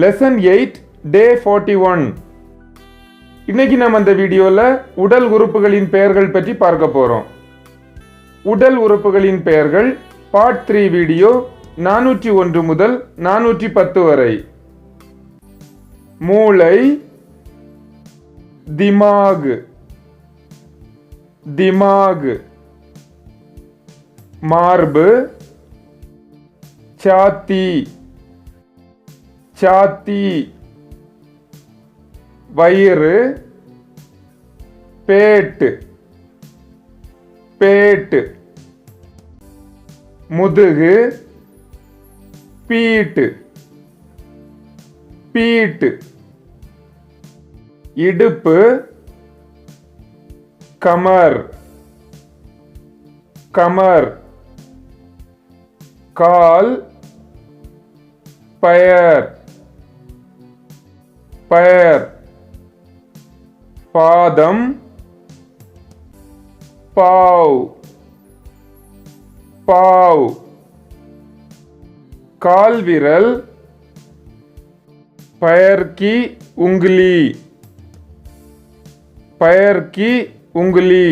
Lesson 8 டே 41. இன்னைக்கு நம்ம அந்த வீடியோல உடல் உறுப்புகளின் பெயர்கள் பற்றி பார்க்க போறோம். உடல் உறுப்புகளின் பெயர்கள் பார்ட் 3 வீடியோ 401 முதல் 410 வரை. மூளை, திமாக், திமாக். மார்பு, छाती, छाती. वयरु, पेट, पेट. मुदुगु, पीठ, पीठ. इडुप्पु, कमर, कमर. काल, पैर, पैर. पादम, पाव, पाव. काल विरल, पैर की उंगली, पैर की उंगली.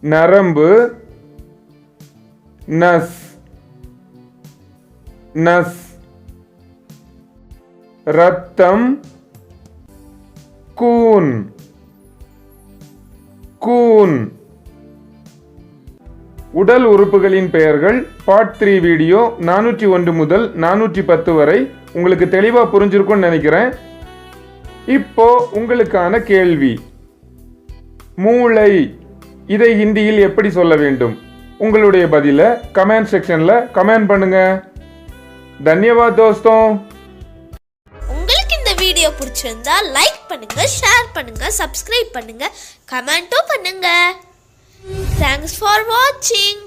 नरंब, नस, नस. रक्तम, खून, खून. உடல் உறுப்புகளின் பெயர்கள் பார்ட் 3 வீடியோ 401 முதல் 410 வரை உங்களுக்கு தெளிவா புரிஞ்சிருக்கும்னு நினைக்கிறேன். இப்போ உங்களுக்கான கேள்வி, மூளை இதை ஹிந்தியில் எப்படி சொல்ல வேண்டும்? உங்களுடைய பதில கமெண்ட் செக்ஷன்ல கமெண்ட் பண்ணுங்க. धन्यवाद दोस्तों. உங்களுக்கு இந்த வீடியோ பிடிச்சிருந்தா லைக் பண்ணுங்க, ஷேர் பண்ணுங்க, சப்ஸ்கிரைப் பண்ணுங்க, கமெண்ட்டும் பண்ணுங்க. Thanks for watching.